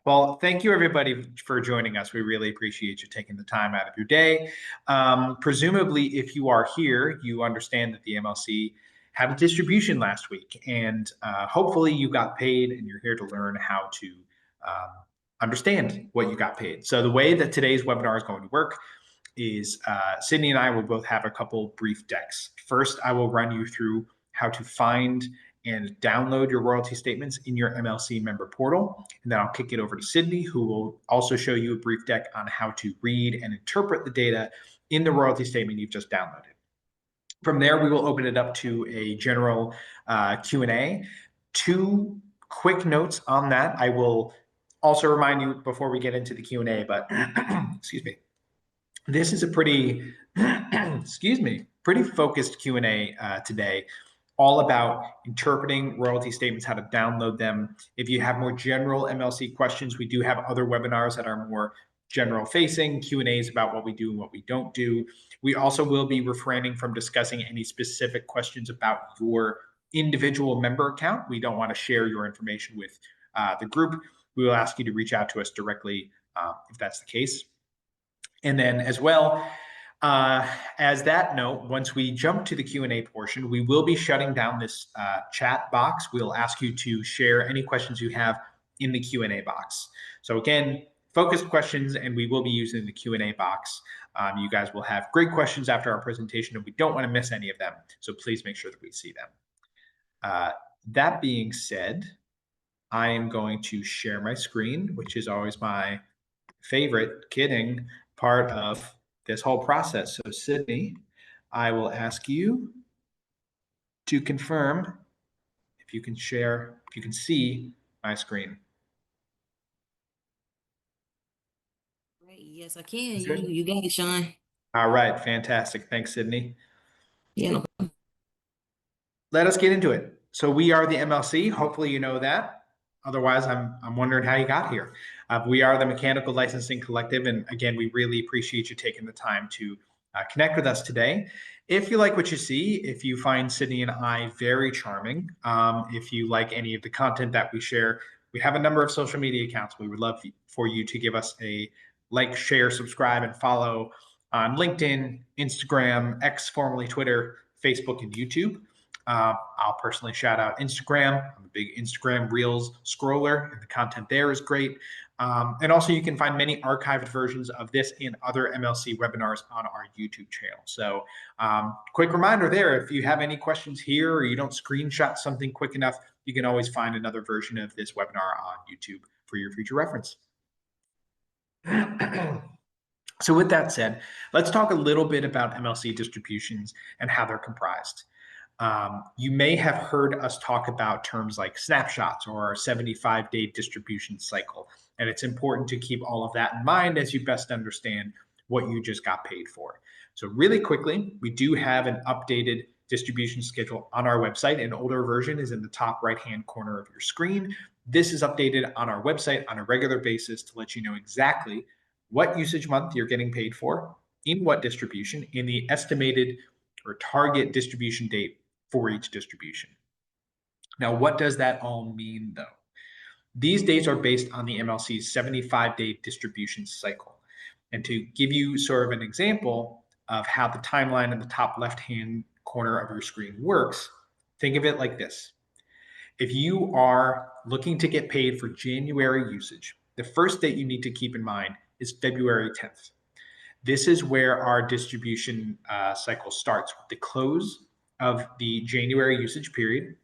Well, thank you everybody for joining us. We really appreciate you taking the time out of your day. Presumably, if you are here, you understand that the MLC had a distribution last week, and hopefully you got paid and you're here to learn how to um, understand what you got paid. So the way that today's webinar is going to work is Sydney and I will both have a couple brief decks. First, I will run you through how to find and download your royalty statements in your MLC member portal. And then I'll kick it over to Sydney, who will also show you a brief deck on how to read and interpret the data in the royalty statement you've just downloaded. From there, we will open it up to a general Q&A. Two quick notes on that. I will also remind you before we get into the Q&A, but excuse me. This is a pretty, pretty focused Q&A today, all about interpreting royalty statements, how to download them. If you have more general MLC questions, we do have other webinars that are more general facing, Q&As about what we do and what we don't do. We also will be refraining from discussing any specific questions about your individual member account. We don't want to share your information with the group. We will ask you to reach out to us directly if that's the case. And then as well, as that note, once we jump to the Q&A portion, we will be shutting down this chat box. We'll ask you to share any questions you have in the Q&A box. So again, focused questions, and we will be using the Q&A box. You guys will have great questions after our presentation, and we don't want to miss any of them. So please make sure that we see them. That being said, I am going to share my screen, which is always my favorite, kidding, part of this whole process. So Sydney, I will ask you to confirm if you can share, if you can see my screen. Right. Yes, I can. You got it, Sean. All right, fantastic. Thanks, Sydney. Yeah. Let us get into it. So we are the MLC. Hopefully you know that. Otherwise, I'm wondering how you got here. We are the Mechanical Licensing Collective, and again, we really appreciate you taking the time to connect with us today. If you like what you see, if you find Sydney and I very charming, if you like any of the content that we share, we have a number of social media accounts. We would love for you to give us a like, share, subscribe, and follow on LinkedIn, Instagram, X, formerly Twitter, Facebook, and YouTube. I'll personally shout out Instagram. I'm a big Instagram Reels scroller, and the content there is great. And also, you can find many archived versions of this and other MLC webinars on our YouTube channel. So quick reminder there, if you have any questions here or you don't screenshot something quick enough, you can always find another version of this webinar on YouTube for your future reference. So with that said, let's talk a little bit about MLC distributions and how they're comprised. You may have heard us talk about terms like snapshots or our 75-day distribution cycle, and it's important to keep all of that in mind as you best understand what you just got paid for. So really quickly, we do have an updated distribution schedule on our website. An older version is in the top right-hand corner of your screen. This is updated on our website on a regular basis to let you know exactly what usage month you're getting paid for, in what distribution, in the estimated or target distribution date for each distribution. Now, what does that all mean, though? These dates are based on the MLC's 75-day distribution cycle. And to give you sort of an example of how the timeline in the top left-hand corner of your screen works, think of it like this. If you are looking to get paid for January usage, the first date you need to keep in mind is February 10th. This is where our distribution cycle starts with the close of the January usage period.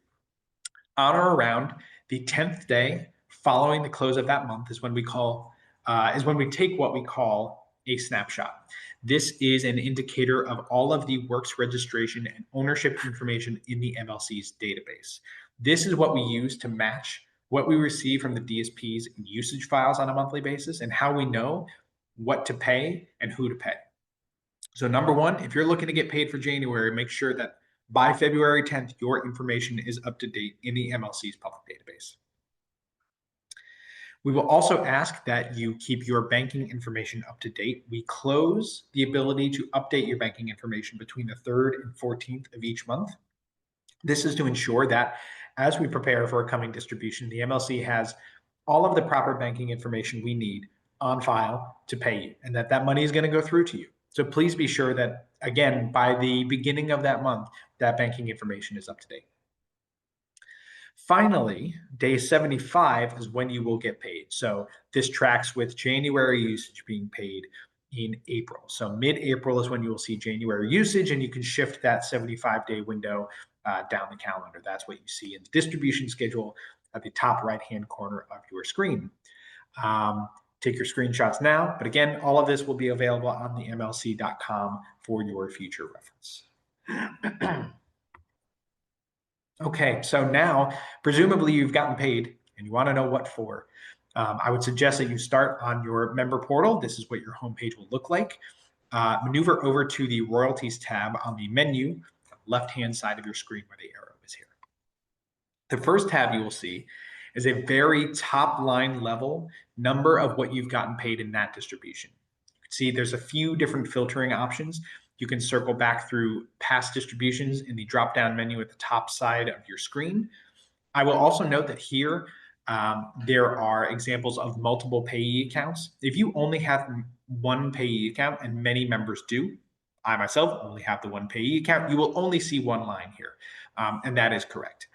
On or around the 10th day following the close of that month is when we take what we call a snapshot. This is an indicator of all of the works registration and ownership information in the MLC's database. This is what we use to match what we receive from the DSPs in usage files on a monthly basis and how we know what to pay and who to pay. So number one, if you're looking to get paid for January, make sure that by February 10th, your information is up to date in the MLC's public database. We will also ask that you keep your banking information up to date. We close the ability to update your banking information between the 3rd and 14th of each month. This is to ensure that as we prepare for a coming distribution, the MLC has all of the proper banking information we need on file to pay you, and that money is going to go through to you. So please be sure that, again, by the beginning of that month, that banking information is up to date. Finally, day 75 is when you will get paid. So this tracks with January usage being paid in April. So mid-April is when you will see January usage, and you can shift that 75-day window down the calendar. That's what you see in the distribution schedule at the top right-hand corner of your screen. Take your screenshots now, but again, all of this will be available on the MLC.com for your future reference. Okay, so now presumably you've gotten paid and you want to know what for. I would suggest that you start on your member portal. This is what your homepage will look like. Maneuver over to the royalties tab on the menu, left-hand side of your screen where the arrow is here. The first tab you will see is a very top line level number of what you've gotten paid in that distribution. You can see there's a few different filtering options. You can circle back through past distributions in the drop-down menu at the top side of your screen. I will also note that here there are examples of multiple payee accounts. If you only have one payee account, and many members do, I myself only have the one payee account, you will only see one line here, and that is correct.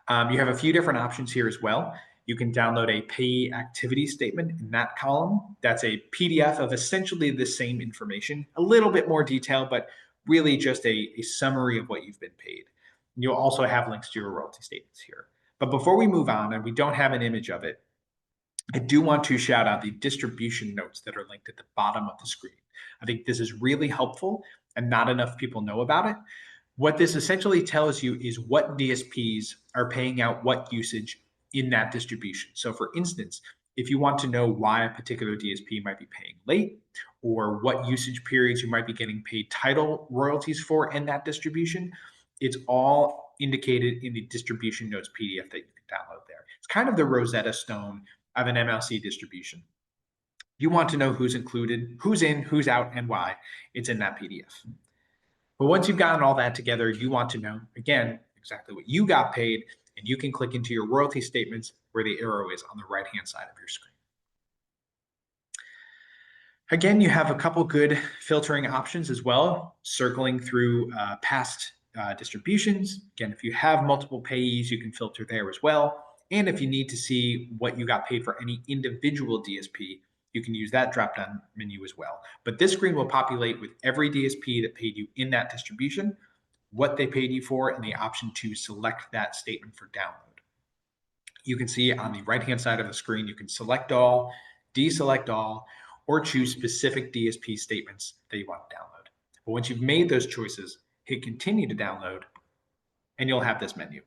You have a few different options here as well. You can download a payee activity statement in that column. That's a PDF of essentially the same information, a little bit more detail, but really just a summary of what you've been paid. You'll also have links to your royalty statements here. But before we move on, and we don't have an image of it, I do want to shout out the distribution notes that are linked at the bottom of the screen. I think this is really helpful, and not enough people know about it. What this essentially tells you is what DSPs are paying out what usage in that distribution. So for instance, if you want to know why a particular DSP might be paying late, or what usage periods you might be getting paid title royalties for in that distribution, it's all indicated in the distribution notes PDF that you can download there. It's kind of the Rosetta Stone of an MLC distribution. You want to know who's included, who's in, who's out, and why. It's in that PDF. But once you've gotten all that together, you want to know, again, exactly what you got paid, and you can click into your royalty statements where the arrow is on the right-hand side of your screen. Again, you have a couple good filtering options as well, circling through past distributions. Again, if you have multiple payees, you can filter there as well. And if you need to see what you got paid for any individual DSP, you can use that drop-down menu as well. But this screen will populate with every DSP that paid you in that distribution, what they paid you for, and the option to select that statement for download. You can see on the right-hand side of the screen, you can select all, deselect all, or choose specific DSP statements that you want to download. But once you've made those choices, hit continue to download, and you'll have this menu.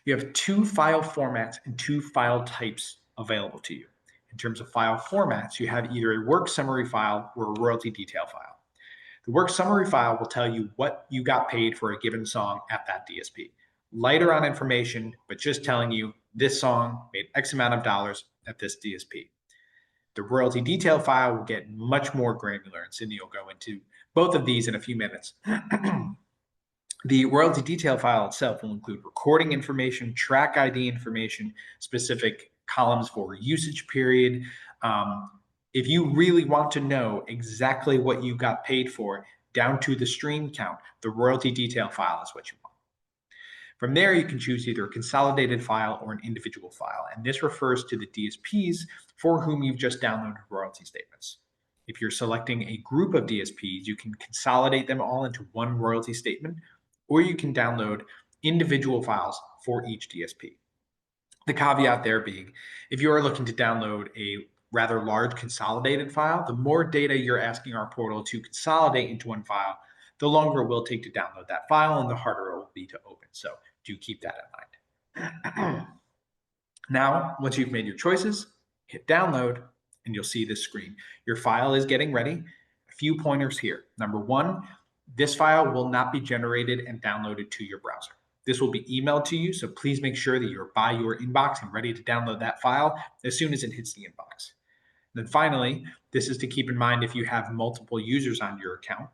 You have two file formats and two file types available to you. In terms of file formats, you have either a work summary file or a royalty detail file. The work summary file will tell you what you got paid for a given song at that DSP. Lighter on information, but just telling you this song made X amount of dollars at this DSP. The royalty detail file will get much more granular, and Cindy will go into both of these in a few minutes. The royalty detail file itself will include recording information, track ID information, specific columns for usage period. If you really want to know exactly what you got paid for, down to the stream count, the royalty detail file is what you want. From there, you can choose either a consolidated file or an individual file, and this refers to the DSPs for whom you've just downloaded royalty statements. If you're selecting a group of DSPs, you can consolidate them all into one royalty statement, or you can download individual files for each DSP. The caveat there being, if you are looking to download a rather large consolidated file, the more data you're asking our portal to consolidate into one file, the longer it will take to download that file and the harder it will be to open. So do keep that in mind. Now, once you've made your choices, hit download and you'll see this screen. Your file is getting ready. A few pointers here. Number one, this file will not be generated and downloaded to your browser. This will be emailed to you, so please make sure that you're by your inbox and ready to download that file as soon as it hits the inbox. Then finally, this is to keep in mind if you have multiple users on your account.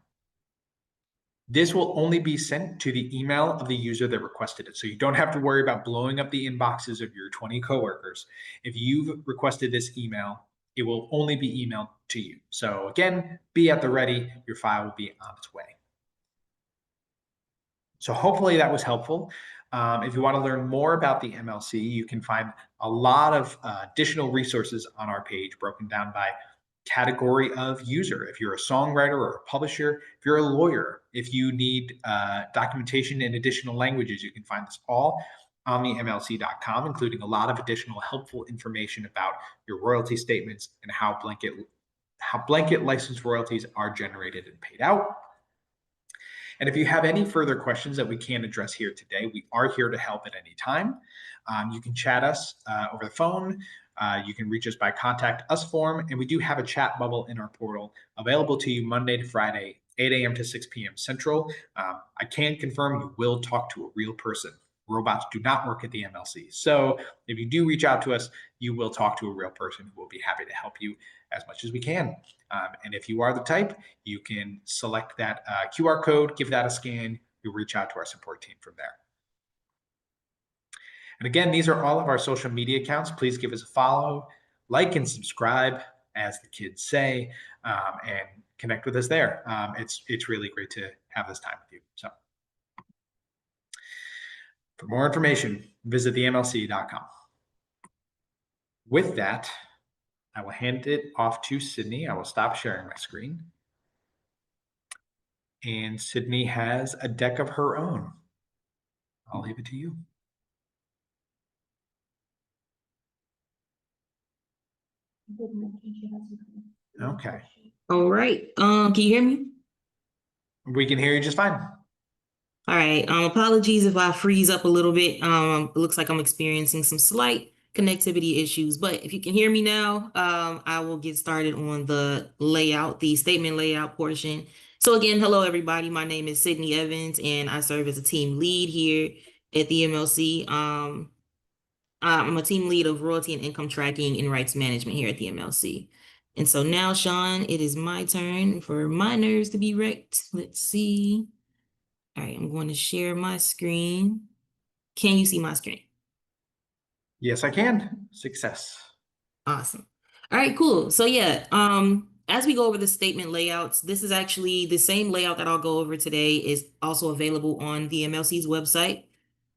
This will only be sent to the email of the user that requested it. So you don't have to worry about blowing up the inboxes of your 20 coworkers. If you've requested this email, it will only be emailed to you. So again, be at the ready. Your file will be on its way. So hopefully that was helpful. If you want to learn more about the MLC, you can find a lot of additional resources on our page broken down by category of user. If you're a songwriter or a publisher, if you're a lawyer, if you need documentation in additional languages, you can find this all on the MLC.com, including a lot of additional helpful information about your royalty statements and how blanket license royalties are generated and paid out. And if you have any further questions that we can't address here today, we are here to help at any time. You can chat us over the phone. You can reach us by contact us form, and we do have a chat bubble in our portal available to you Monday to Friday, 8 a.m. to 6 p.m. Central. I can confirm you will talk to a real person. Robots do not work at the MLC. So if you do reach out to us, you will talk to a real person who will be happy to help you as much as we can. And if you are the type, you can select that QR code, give that a scan. You'll reach out to our support team from there. And again, these are all of our social media accounts. Please give us a follow, like, and subscribe, as the kids say, and connect with us there. It's really great to have this time with you. So for more information, visit themlc.com. With that, I will hand it off to Sydney. I will stop sharing my screen. And Sydney has a deck of her own. I'll leave it to you. Okay. All right. Can you hear me? We can hear you just fine. All right. Apologies if I freeze up a little bit. It looks like I'm experiencing some slight connectivity issues, but if you can hear me now, I will get started on the layout, the statement layout portion. So again, hello everybody. My name is Sydney Evans, and I serve as a team lead here at the MLC. I'm a team lead of royalty and income tracking and rights management here at the MLC. And so now, Sean, it is my turn for my nerves to be wrecked. Let's see. All right, I'm going to share my screen. Can you see my screen? Yes, I can. Success. Awesome. All right, cool. So yeah, as we go over the statement layouts, this is actually the same layout that I'll go over today is also available on the MLC's website.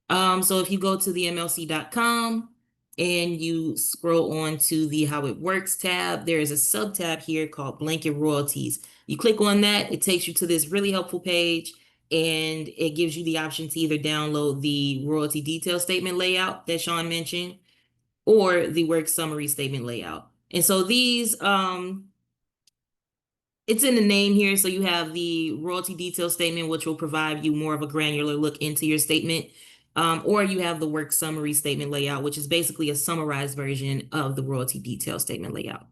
So if you go to the MLC.com and you scroll on to the How It Works tab, there is a sub tab here called Blanket Royalties. You click on that, it takes you to this really helpful page, and it gives you the option to either download the royalty detail statement layout that Sean mentioned, or the work summary statement layout. And so these, it's in the name here. So you have the royalty detail statement, which will provide you more of a granular look into your statement. Or you have the work summary statement layout, which is basically a summarized version of the royalty detail statement layout.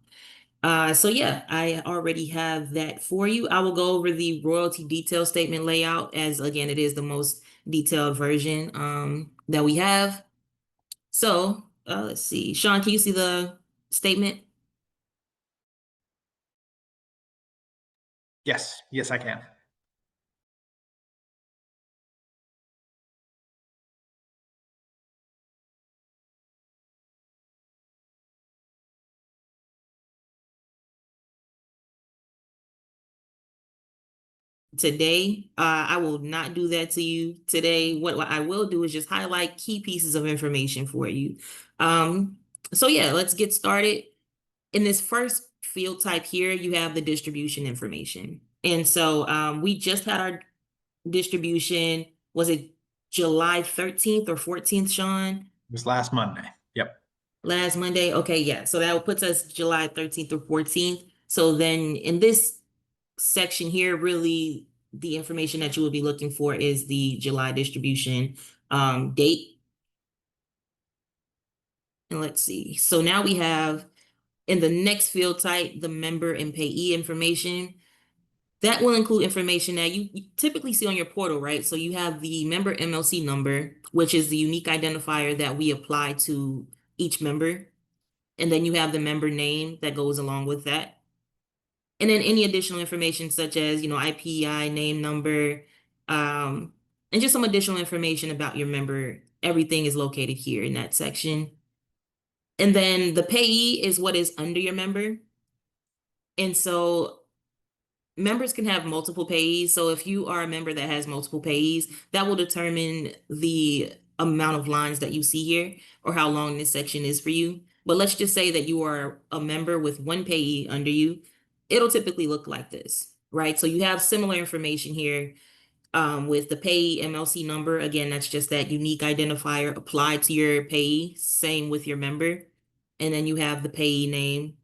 So yeah, I already have that for you. I will go over the royalty detail statement layout, as again, it is the most detailed version that we have. So let's see. Sean, can you see the statement? Yes, I can. Today, I will not do that to you today. What I will do is just highlight key pieces of information for you. So yeah, let's get started. In this first field type here, you have the distribution information. And so we just had our distribution. Was it July 13th or 14th, Sean? It was last Monday. Yep. Last Monday. Okay, yeah. So that puts us July 13th or 14th. So then in this section here, really the information that you will be looking for is the July distribution date. And let's see. So now we have in the next field type, the member and payee information. That will include information that you typically see on your portal, right? So you have the member MLC number, which is the unique identifier that we apply to each member. And then you have the member name that goes along with that. And then any additional information such as, IPEI, name number, and just some additional information about your member. Everything is located here in that section. And then the payee is what is under your member. And so members can have multiple payees. So if you are a member that has multiple payees, that will determine the amount of lines that you see here or how long this section is for you. But let's just say that you are a member with one payee under you. It'll typically look like this, right? So you have similar information here with the payee MLC number. Again, that's just that unique identifier applied to your payee. Same with your member. And then you have the payee name.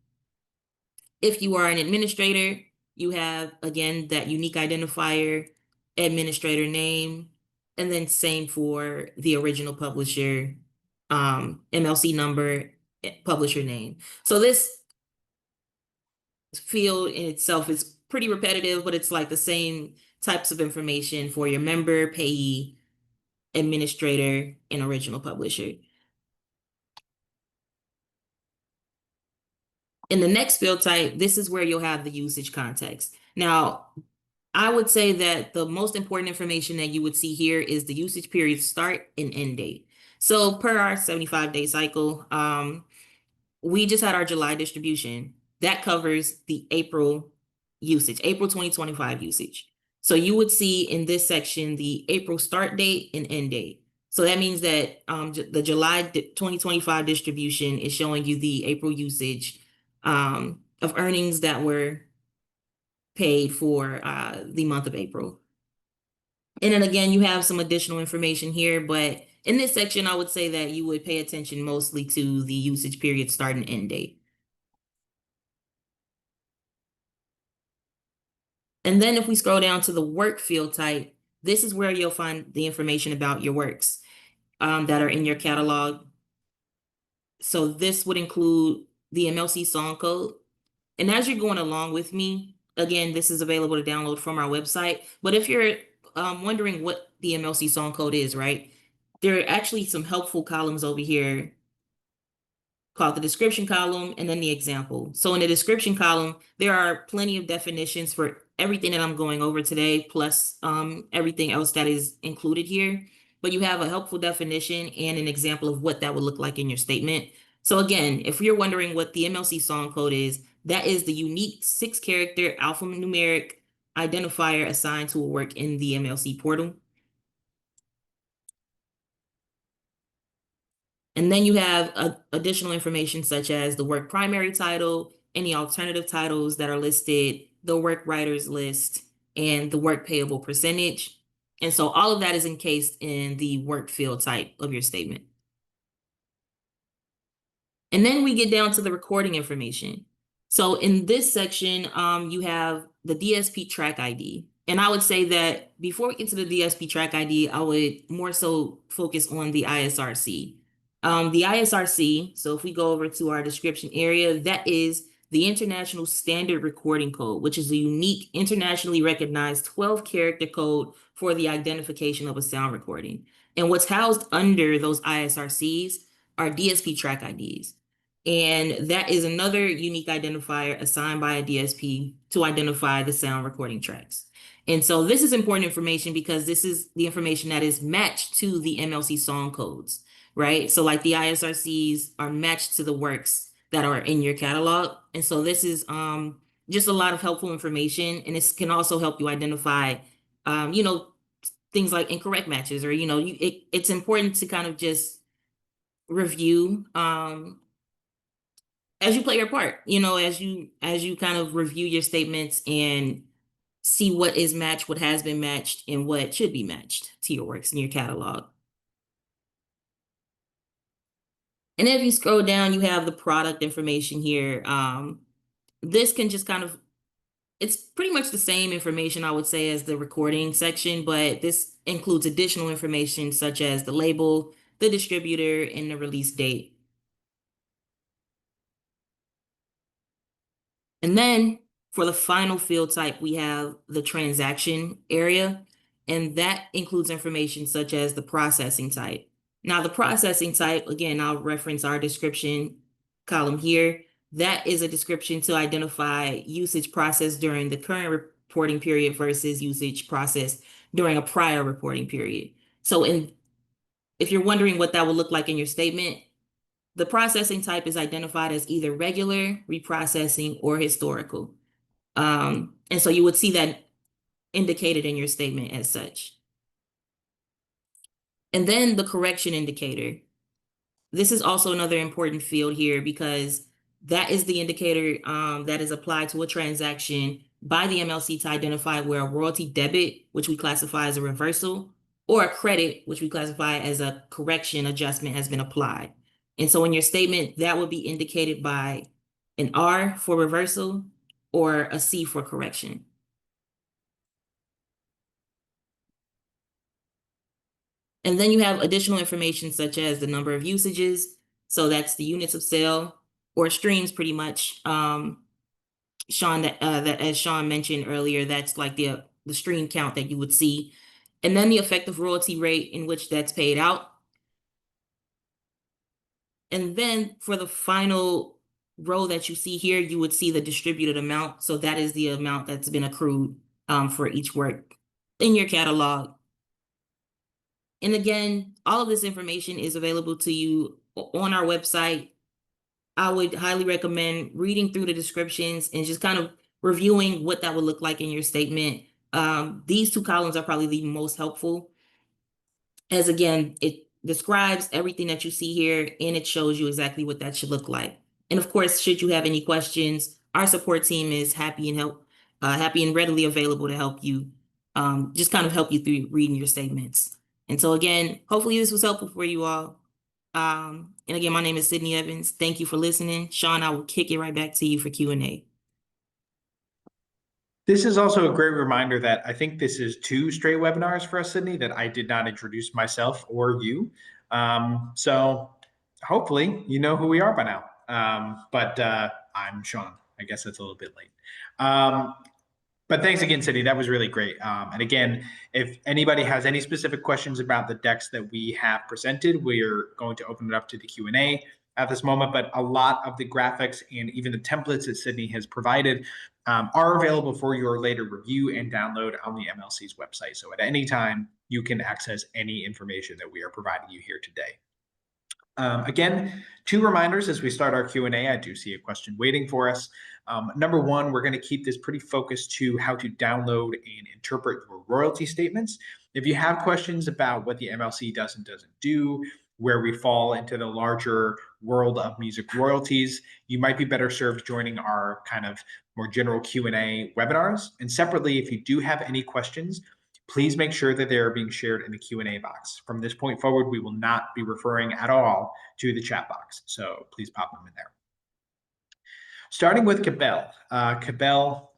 If you are an administrator, you have, again, that unique identifier, administrator name, and then same for the original publisher, MLC number, publisher name. So this field in itself is pretty repetitive, but it's like the same types of information for your member, payee, administrator, and original publisher. In the next field type, this is where you'll have the usage context. Now, I would say that the most important information that you would see here is the usage period start and end date. So per our 75-day cycle, we just had our July distribution. That covers the April usage, April 2025 usage. So you would see in this section the April start date and end date. So that means that the July 2025 distribution is showing you the April usage of earnings that were paid for the month of April. And then again, you have some additional information here, but in this section, I would say that you would pay attention mostly to the usage period start and end date. And then if we scroll down to the work field type, this is where you'll find the information about your works that are in your catalog. So this would include the MLC song code. And as you're going along with me, again, this is available to download from our website. But if you're wondering what the MLC song code is, right? There are actually some helpful columns over here called the description column and then the example. So in the description column, there are plenty of definitions for everything that I'm going over today, plus everything else that is included here. But you have a helpful definition and an example of what that would look like in your statement. So again, if you're wondering what the MLC song code is, that is the unique 6-character alphanumeric identifier assigned to a work in the MLC portal. And then you have additional information such as the work primary title, any alternative titles that are listed, the work writers list, and the work payable percentage. And so all of that is encased in the work field type of your statement. And then we get down to the recording information. So in this section, you have the DSP track ID. And I would say that before we get to the DSP track ID, I would more so focus on the ISRC. The ISRC, so if we go over to our description area, that is the International Standard Recording Code, which is a unique internationally recognized 12-character code for the identification of a sound recording. And what's housed under those ISRCs are DSP track IDs. And that is another unique identifier assigned by a DSP to identify the sound recording tracks. And so this is important information because this is the information that is matched to the MLC song codes, right? So like the ISRCs are matched to the works that are in your catalog. And so this is just a lot of helpful information. And this can also help you identify, things like incorrect matches or, it's important to kind of just review as you play your part, as you kind of review your statements and see what is matched, what has been matched, and what should be matched to your works in your catalog. And then if you scroll down, you have the product information here. This can just kind of, it's pretty much the same information, I would say, as the recording section, but this includes additional information such as the label, the distributor, and the release date. And then for the final field type, we have the transaction area, and that includes information such as the processing type. Now, the processing type, again, I'll reference our description column here. That is a description to identify usage processed during the current reporting period versus usage processed during a prior reporting period. So if you're wondering what that would look like in your statement, the processing type is identified as either regular, reprocessing, or historical. And so you would see that indicated in your statement as such. And then the correction indicator. This is also another important field here because that is the indicator that is applied to a transaction by the MLC to identify where a royalty debit, which we classify as a reversal, or a credit, which we classify as a correction adjustment, has been applied. And so in your statement, that would be indicated by an R for reversal or a C for correction. And then you have additional information such as the number of usages. So that's the units of sale or streams pretty much. Sean, that as Sean mentioned earlier, that's like the stream count that you would see. And then the effective royalty rate in which that's paid out. And then for the final row that you see here, you would see the distributed amount. So that is the amount that's been accrued for each work in your catalog. And again, all of this information is available to you on our website. I would highly recommend reading through the descriptions and just kind of reviewing what that would look like in your statement. These two columns are probably the most helpful, as again, it describes everything that you see here and it shows you exactly what that should look like. And of course, should you have any questions, our support team is happy and readily available to help you, just kind of help you through reading your statements. And so again, hopefully this was helpful for you all. And again, my name is Sydney Evans. Thank you for listening. Sean, I will kick it right back to you for Q&A. This is also a great reminder that I think this is two straight webinars for us, Sydney, that I did not introduce myself or you. So hopefully you know who we are by now. But I'm Sean. I guess that's a little bit late. But thanks again, Sydney. That was really great. And again, if anybody has any specific questions about the decks that we have presented, we're going to open it up to the Q&A at this moment. But a lot of the graphics and even the templates that Sydney has provided are available for your later review and download on the MLC's website. So at any time, you can access any information that we are providing you here today. Again, two reminders as we start our Q&A. I do see a question waiting for us. Number one, we're going to keep this pretty focused to how to download and interpret your royalty statements. If you have questions about what the MLC does and doesn't do, where we fall into the larger world of music royalties, you might be better served joining our kind of more general Q&A webinars. And separately, if you do have any questions, please make sure that they are being shared in the Q&A box. From this point forward, we will not be referring at all to the chat box. So please pop them in there. Starting with Cabell. Cabell,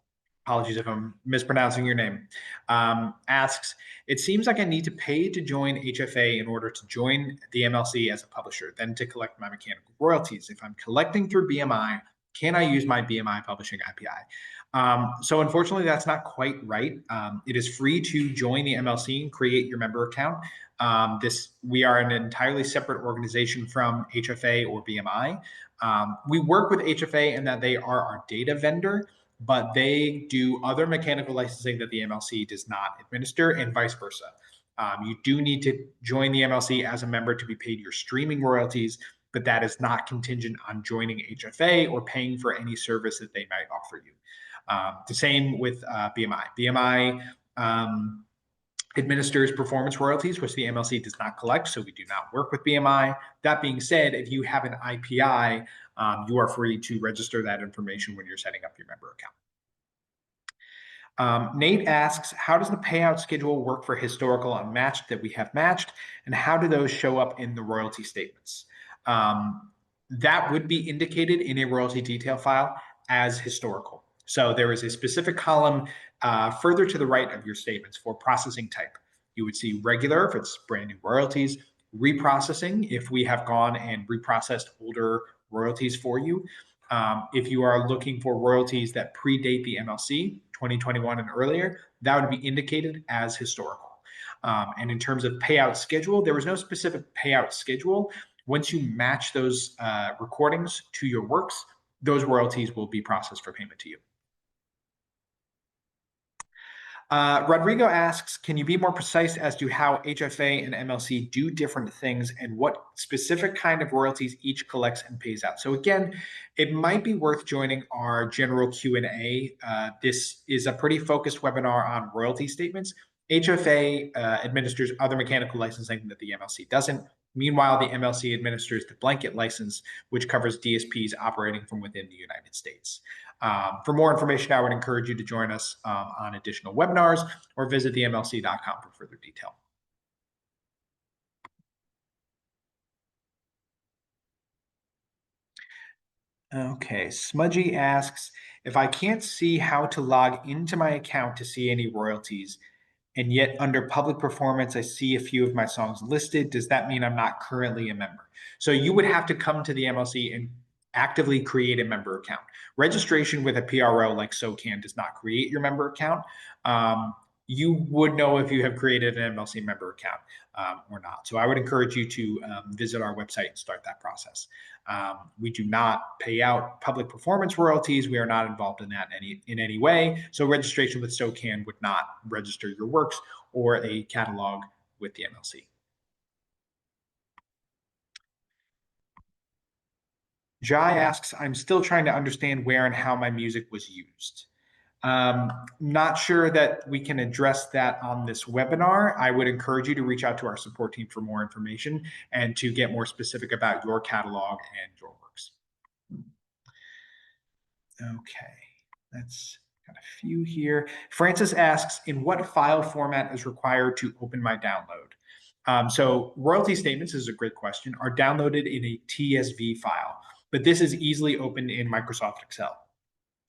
apologies if I'm mispronouncing your name, asks, it seems like I need to pay to join HFA in order to join the MLC as a publisher, then to collect my mechanical royalties. If I'm collecting through BMI, can I use my BMI publishing IPI? So unfortunately, that's not quite right. It is free to join the MLC and create your member account. We are an entirely separate organization from HFA or BMI. We work with HFA in that they are our data vendor, but they do other mechanical licensing that the MLC does not administer, and vice versa. You do need to join the MLC as a member to be paid your streaming royalties, but that is not contingent on joining HFA or paying for any service that they might offer you. The same with BMI. BMI administers performance royalties, which the MLC does not collect, so we do not work with BMI. That being said, if you have an IPI, you are free to register that information when you're setting up your member account. Nate asks, how does the payout schedule work for historical unmatched that we have matched, and how do those show up in the royalty statements? That would be indicated in a royalty detail file as historical. So there is a specific column further to the right of your statements for processing type. You would see regular if it's brand new royalties, reprocessing if we have gone and reprocessed older royalties for you. If you are looking for royalties that predate the MLC, 2021 and earlier, that would be indicated as historical. And in terms of payout schedule, there was no specific payout schedule. Once you match those recordings to your works, those royalties will be processed for payment to you. Rodrigo asks, can you be more precise as to how HFA and MLC do different things and what specific kind of royalties each collects and pays out? So again, it might be worth joining our general Q&A. This is a pretty focused webinar on royalty statements. HFA administers other mechanical licensing that the MLC doesn't. Meanwhile, the MLC administers the blanket license, which covers DSPs operating from within the United States. For more information, I would encourage you to join us on additional webinars or visit themlc.com for further detail. Okay, Smudgy asks, if I can't see how to log into my account to see any royalties, and yet under public performance, I see a few of my songs listed, does that mean I'm not currently a member? So you would have to come to the MLC and actively create a member account. Registration with a PRO like SOCAN does not create your member account. You would know if you have created an MLC member account or not. So I would encourage you to visit our website and start that process. We do not pay out public performance royalties. We are not involved in that in any way. So registration with SOCAN would not register your works or a catalog with the MLC. Jai asks, I'm still trying to understand where and how my music was used. Not sure that we can address that on this webinar. I would encourage you to reach out to our support team for more information and to get more specific about your catalog and your works. Okay, that's got a few here. Francis asks, in what file format is required to open my download? So royalty statements, is a great question, are downloaded in a TSV file, but this is easily opened in Microsoft Excel.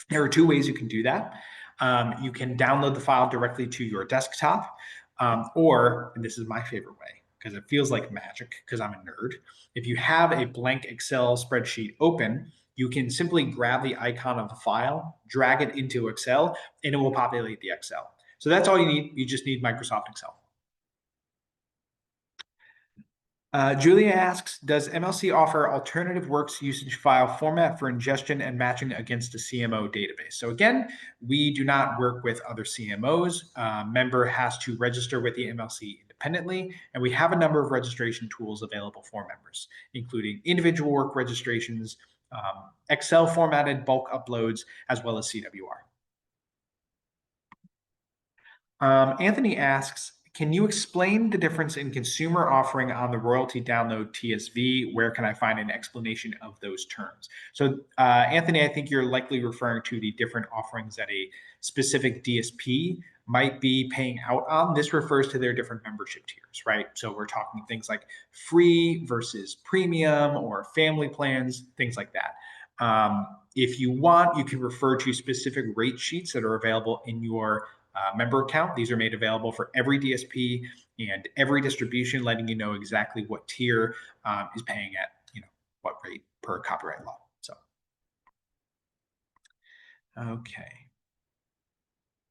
There are two ways you can do that. You can download the file directly to your desktop, or, and this is my favorite way, because it feels like magic, because I'm a nerd. If you have a blank Excel spreadsheet open, you can simply grab the icon of the file, drag it into Excel, and it will populate the Excel. So that's all you need. You just need Microsoft Excel. Julia asks, does MLC offer alternative works usage file format for ingestion and matching against a CMO database? So again, we do not work with other CMOs. Member has to register with the MLC independently, and we have a number of registration tools available for members, including individual work registrations, Excel formatted bulk uploads, as well as CWR. Anthony asks, can you explain the difference in consumer offering on the royalty download TSV? Where can I find an explanation of those terms? So Anthony, I think you're likely referring to the different offerings that a specific DSP might be paying out on. This refers to their different membership tiers, right? So we're talking things like free versus premium or family plans, things like that. If you want, you can refer to specific rate sheets that are available in your member account. These are made available for every DSP and every distribution, letting you know exactly what tier is paying at what rate per copyright law. So, okay.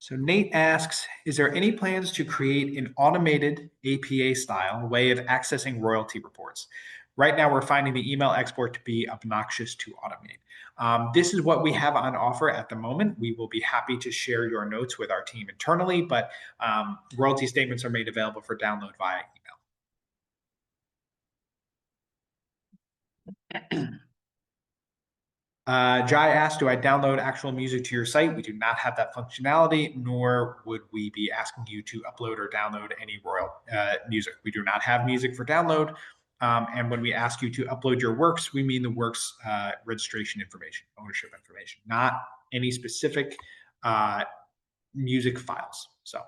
So Nate asks, is there any plans to create an automated APA style way of accessing royalty reports? Right now, we're finding the email export to be obnoxious to automate. This is what we have on offer at the moment. We will be happy to share your notes with our team internally, but royalty statements are made available for download via email. Jai asked, do I download actual music to your site? We do not have that functionality, nor would we be asking you to upload or download any music. We do not have music for download. And when we ask you to upload your works, we mean the works registration information, ownership information, not any specific music files. So,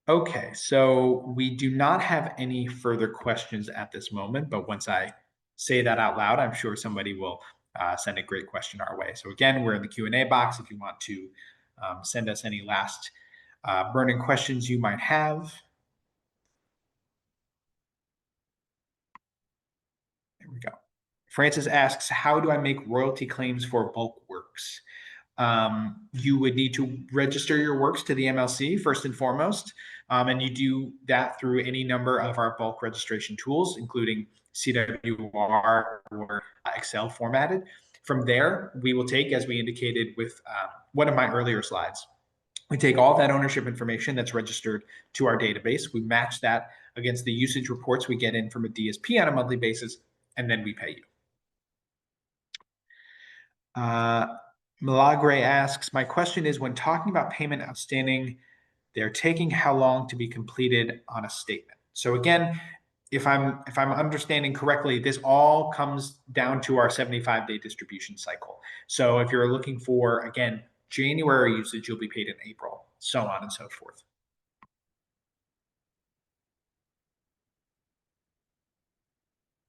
okay, so we do not have any further questions at this moment, but once I say that out loud, I'm sure somebody will send a great question our way. So again, we're in the Q&A box if you want to send us any last burning questions you might have. There we go. Francis asks, how do I make royalty claims for bulk works? You would need to register your works to the MLC first and foremost, and you do that through any number of our bulk registration tools, including CWR or Excel formatted. From there, we will take, as we indicated with one of my earlier slides, we take all that ownership information that's registered to our database, we match that against the usage reports we get in from a DSP on a monthly basis, and then we pay you. Milagre asks, my question is, when talking about payment outstanding, they're taking how long to be completed on a statement. So again, if I'm understanding correctly, this all comes down to our 75-day distribution cycle. So if you're looking for, again, January usage, you'll be paid in April, so on and so forth.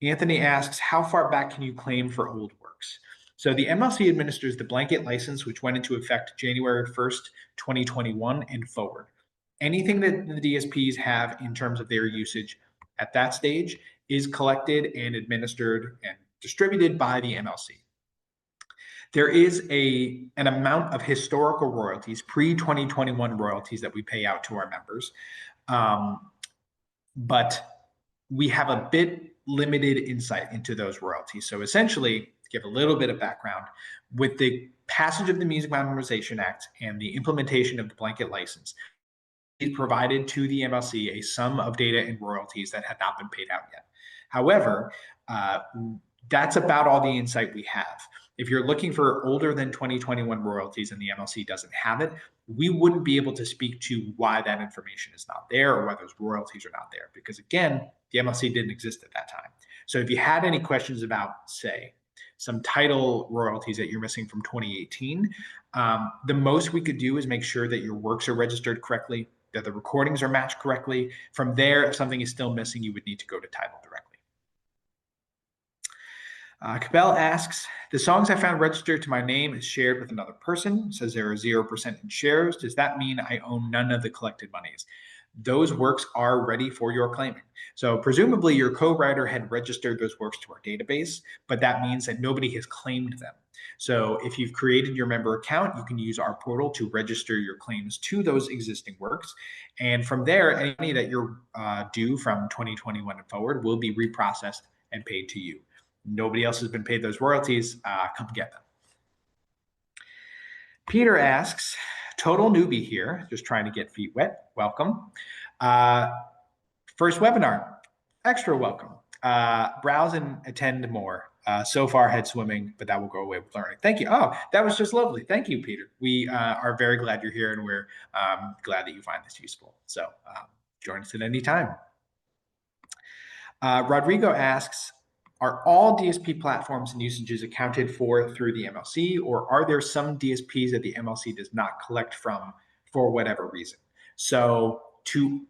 Anthony asks, how far back can you claim for old works? So the MLC administers the blanket license, which went into effect January 1st, 2021 and forward. Anything that the DSPs have in terms of their usage at that stage is collected and administered and distributed by the MLC. There is an amount of historical royalties, pre-2021 royalties that we pay out to our members. But we have a bit limited insight into those royalties. So essentially, to give a little bit of background, with the passage of the Music Modernization Act and the implementation of the blanket license, it provided to the MLC a sum of data and royalties that had not been paid out yet. However, that's about all the insight we have. If you're looking for older than 2021 royalties and the MLC doesn't have it, we wouldn't be able to speak to why that information is not there or why those royalties are not there. Because again, the MLC didn't exist at that time. So if you had any questions about, say, some title royalties that you're missing from 2018, the most we could do is make sure that your works are registered correctly, that the recordings are matched correctly. From there, if something is still missing, you would need to go to title directly. Cabell asks, the songs I found registered to my name is shared with another person. It says there are 0% in shares. Does that mean I own none of the collected monies? Those works are ready for your claiming. So presumably your co-writer had registered those works to our database, but that means that nobody has claimed them. So if you've created your member account, you can use our portal to register your claims to those existing works. And from there, any money that you're due from 2021 and forward will be reprocessed and paid to you. Nobody else has been paid those royalties. Come get them. Peter asks, total newbie here, just trying to get feet wet. Welcome. First webinar, extra welcome. Browse and attend more. So far head swimming, but that will go away with learning. Thank you. Oh, that was just lovely. Thank you, Peter. We are very glad you're here and we're glad that you find this useful. So join us at any time. Rodrigo asks, are all DSP platforms and usages accounted for through the MLC, or are there some DSPs that the MLC does not collect from for whatever reason? So to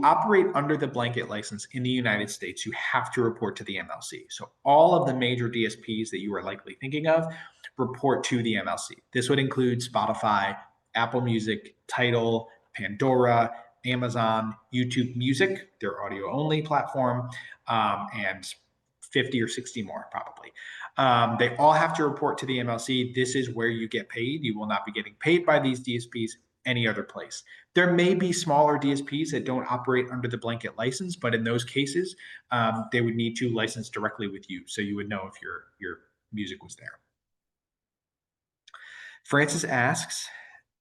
operate under the blanket license in the United States, you have to report to the MLC. So all of the major DSPs that you are likely thinking of report to the MLC. This would include Spotify, Apple Music, Tidal, Pandora, Amazon, YouTube Music, their audio only platform, and 50 or 60 more probably. They all have to report to the MLC. This is where you get paid. You will not be getting paid by these DSPs any other place. There may be smaller DSPs that don't operate under the blanket license, but in those cases, they would need to license directly with you, so you would know if your music was there. Francis asks,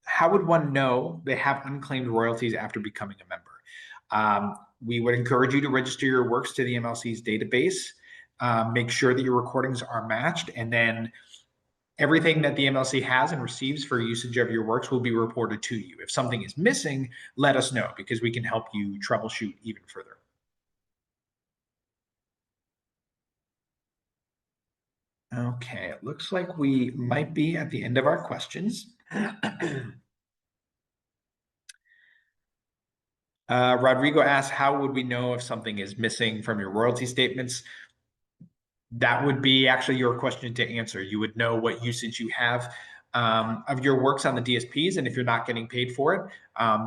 how would one know they have unclaimed royalties after becoming a member? We would encourage you to register your works to the MLC's database. Make sure that your recordings are matched, and then everything that the MLC has and receives for usage of your works will be reported to you. If something is missing, let us know because we can help you troubleshoot even further. Okay, it looks like we might be at the end of our questions. Rodrigo asks, how would we know if something is missing from your royalty statements? That would be actually your question to answer. You would know what usage you have of your works on the DSPs, and if you're not getting paid for it,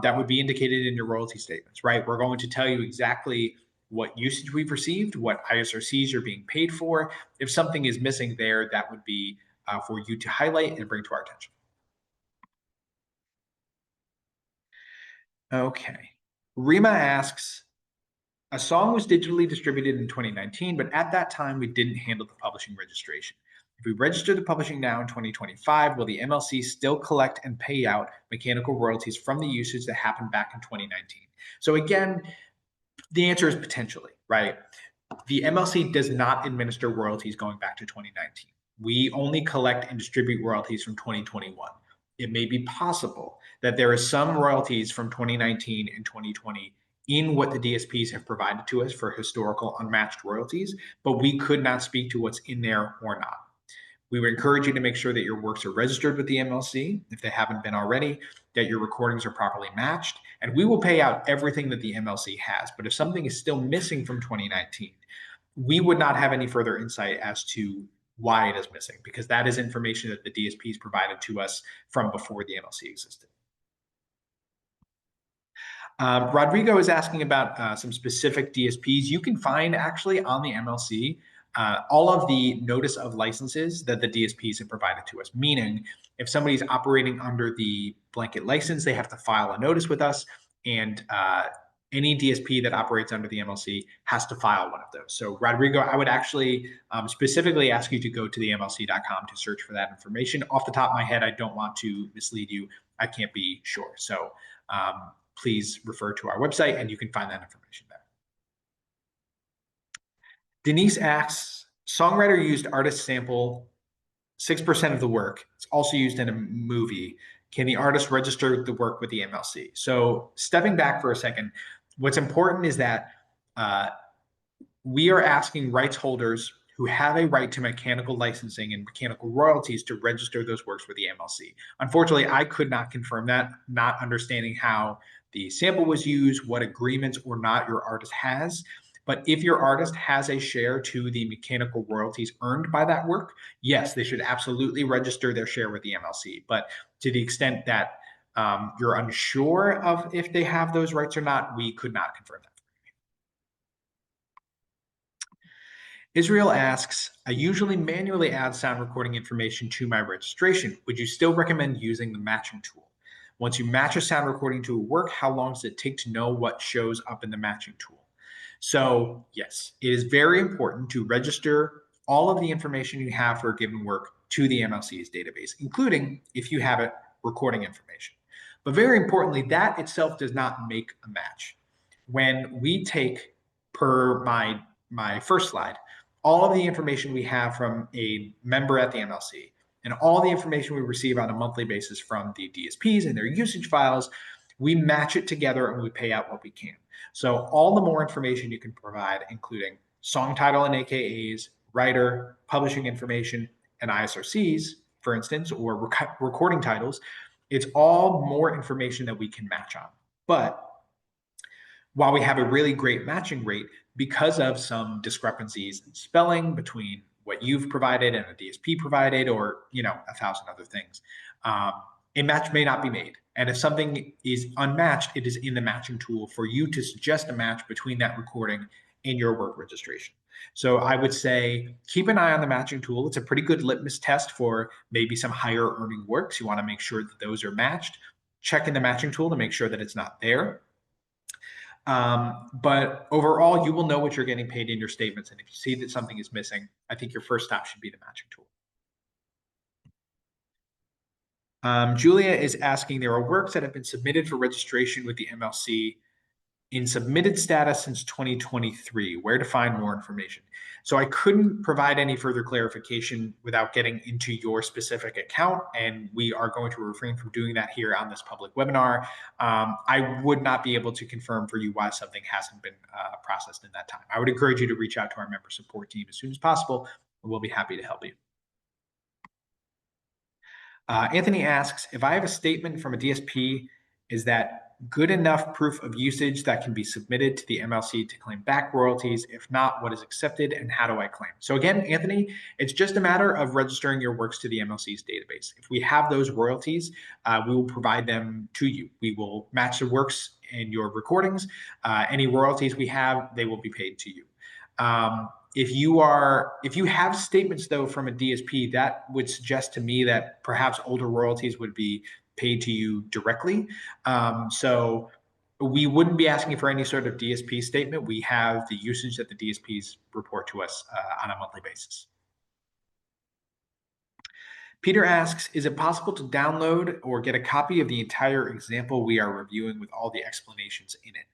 that would be indicated in your royalty statements, right? We're going to tell you exactly what usage we've received, what ISRCs you're being paid for. If something is missing there, that would be for you to highlight and bring to our attention. Okay. Rima asks, a song was digitally distributed in 2019, but at that time we didn't handle the publishing registration. If we register the publishing now in 2025, will the MLC still collect and pay out mechanical royalties from the usage that happened back in 2019? So again, the answer is potentially, right? The MLC does not administer royalties going back to 2019. We only collect and distribute royalties from 2021. It may be possible that there is some royalties from 2019 and 2020 in what the DSPs have provided to us for historical unmatched royalties, but we could not speak to what's in there or not. We would encourage you to make sure that your works are registered with the MLC if they haven't been already, that your recordings are properly matched, and we will pay out everything that the MLC has. But if something is still missing from 2019, we would not have any further insight as to why it is missing, because that is information that the DSPs provided to us from before the MLC existed. Rodrigo is asking about some specific DSPs. You can find actually on the MLC all of the notice of licenses that the DSPs have provided to us, meaning if somebody's operating under the blanket license, they have to file a notice with us, and any DSP that operates under the MLC has to file one of those. So Rodrigo, I would actually specifically ask you to go to the MLC.com to search for that information. Off the top of my head, I don't want to mislead you. I can't be sure. So please refer to our website and you can find that information there. Denise asks, songwriter used artist sample 6% of the work. It's also used in a movie. Can the artist register the work with the MLC? So stepping back for a second, what's important is that we are asking rights holders who have a right to mechanical licensing and mechanical royalties to register those works with the MLC. Unfortunately, I could not confirm that, not understanding how the sample was used, what agreements or not your artist has. But if your artist has a share to the mechanical royalties earned by that work, yes, they should absolutely register their share with the MLC. But to the extent that you're unsure of if they have those rights or not, we could not confirm that. Israel asks, I usually manually add sound recording information to my registration. Would you still recommend using the matching tool? Once you match a sound recording to a work, how long does it take to know what shows up in the matching tool? So yes, it is very important to register all of the information you have for a given work to the MLC's database, including if you have it recording information. But very importantly, that itself does not make a match. When we take, per my first slide, all of the information we have from a member at the MLC and all the information we receive on a monthly basis from the DSPs and their usage files, we match it together and we pay out what we can. So all the more information you can provide, including song title and AKAs, writer, publishing information, and ISRCs, for instance, or recording titles, it's all more information that we can match on. But while we have a really great matching rate, because of some discrepancies in spelling between what you've provided and a DSP provided, or 1,000 other things, a match may not be made. And if something is unmatched, it is in the matching tool for you to suggest a match between that recording and your work registration. So I would say keep an eye on the matching tool. It's a pretty good litmus test for maybe some higher earning works. You want to make sure that those are matched. Check in the matching tool to make sure that it's not there. But overall, you will know what you're getting paid in your statements. And if you see that something is missing, I think your first stop should be the matching tool. Julia is asking, there are works that have been submitted for registration with the MLC in submitted status since 2023. Where to find more information? So I couldn't provide any further clarification without getting into your specific account, and we are going to refrain from doing that here on this public webinar. I would not be able to confirm for you why something hasn't been processed in that time. I would encourage you to reach out to our member support team as soon as possible, and we'll be happy to help you. Anthony asks, if I have a statement from a DSP, is that good enough proof of usage that can be submitted to the MLC to claim back royalties? If not, what is accepted and how do I claim? So again, Anthony, it's just a matter of registering your works to the MLC's database. If we have those royalties, we will provide them to you. We will match the works in your recordings. Any royalties we have, they will be paid to you. If you have statements though from a DSP, that would suggest to me that perhaps older royalties would be paid to you directly. So we wouldn't be asking for any sort of DSP statement. We have the usage that the DSPs report to us on a monthly basis. Peter asks, is it possible to download or get a copy of the entire example we are reviewing with all the explanations in it?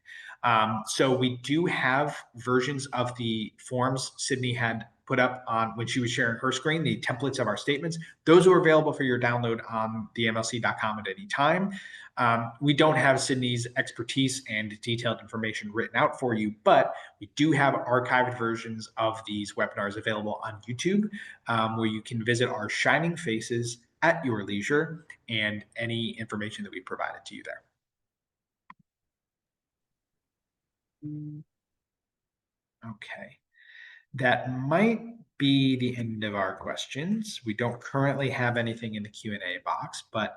So we do have versions of the forms Sydney had put up on when she was sharing her screen, the templates of our statements. Those are available for your download on the MLC.com at any time. We don't have Sydney's expertise and detailed information written out for you, but we do have archived versions of these webinars available on YouTube, where you can visit our shining faces at your leisure and any information that we provided to you there. Okay, that might be the end of our questions. We don't currently have anything in the Q&A box, but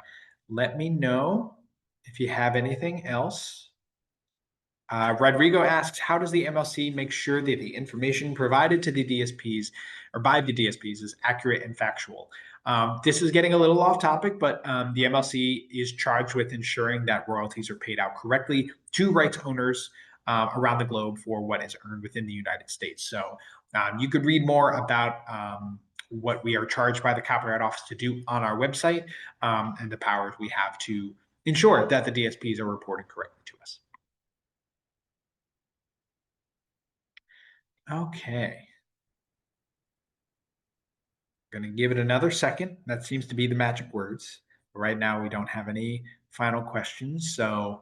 let me know if you have anything else. Rodrigo asks, how does the MLC make sure that the information provided to the DSPs or by the DSPs is accurate and factual? This is getting a little off topic, but the MLC is charged with ensuring that royalties are paid out correctly to rights owners around the globe for what is earned within the United States. So you could read more about what we are charged by the Copyright Office to do on our website and the powers we have to ensure that the DSPs are reporting correctly to us. Okay. Going to give it another second. That seems to be the magic words. But right now, we don't have any final questions. So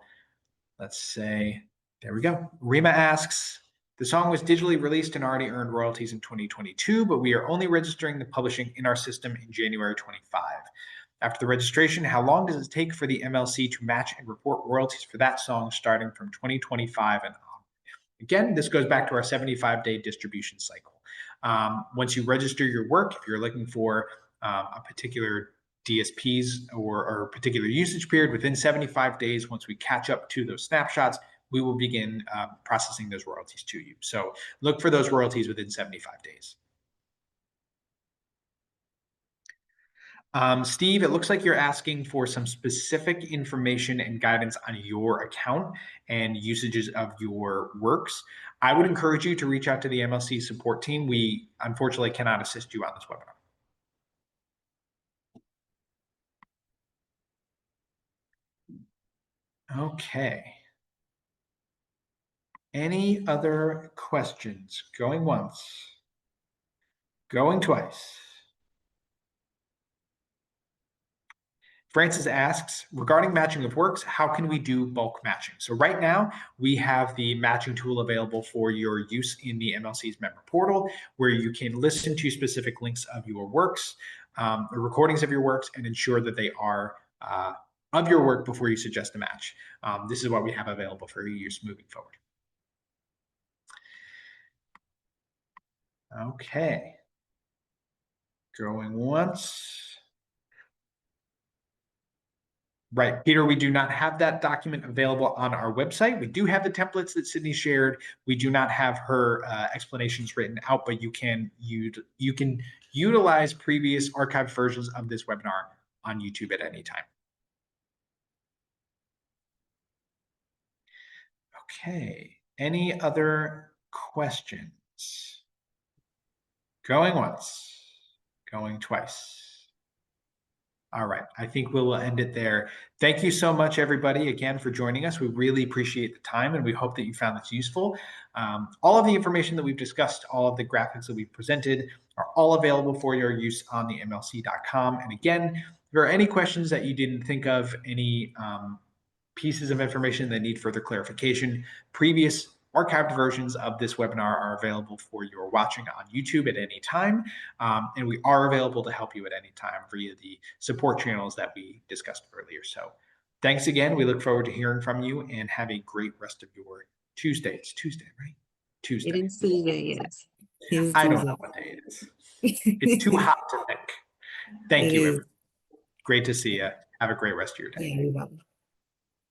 let's say, there we go. Rima asks, the song was digitally released and already earned royalties in 2022, but we are only registering the publishing in our system in January 25. After the registration, how long does it take for the MLC to match and report royalties for that song starting from 2025 and on? Again, this goes back to our 75-day distribution cycle. Once you register your work, if you're looking for a particular DSPs or particular usage period within 75 days, once we catch up to those snapshots, we will begin processing those royalties to you. So look for those royalties within 75 days. Steve, it looks like you're asking for some specific information and guidance on your account and usages of your works. I would encourage you to reach out to the MLC support team. We unfortunately cannot assist you on this webinar. Okay. Any other questions? Going once, going twice. Francis asks, regarding matching of works, how can we do bulk matching? So right now, we have the matching tool available for your use in the MLC's member portal, where you can listen to specific links of your works, or recordings of your works, and ensure that they are of your work before you suggest a match. This is what we have available for your use moving forward. Okay. Going once. Right, Peter, we do not have that document available on our website. We do have the templates that Sydney shared. We do not have her explanations written out, but you can utilize previous archived versions of this webinar on YouTube at any time. Okay, any other questions? Going once, going twice. All right, I think we will end it there. Thank you so much, everybody, again, for joining us. We really appreciate the time, and we hope that you found this useful. All of the information that we've discussed, all of the graphics that we've presented are all available for your use on the MLC.com. And again, if there are any questions that you didn't think of, any pieces of information that need further clarification, previous archived versions of this webinar are available for your watching on YouTube at any time. And we are available to help you at any time via the support channels that we discussed earlier. So thanks again. We look forward to hearing from you and have a great rest of your Tuesday. It's Tuesday, right? Tuesday. It is Tuesday, yes. I don't know what day it is. It's too hot to think. Thank you, everyone. Great to see you. Have a great rest of your day. Yeah,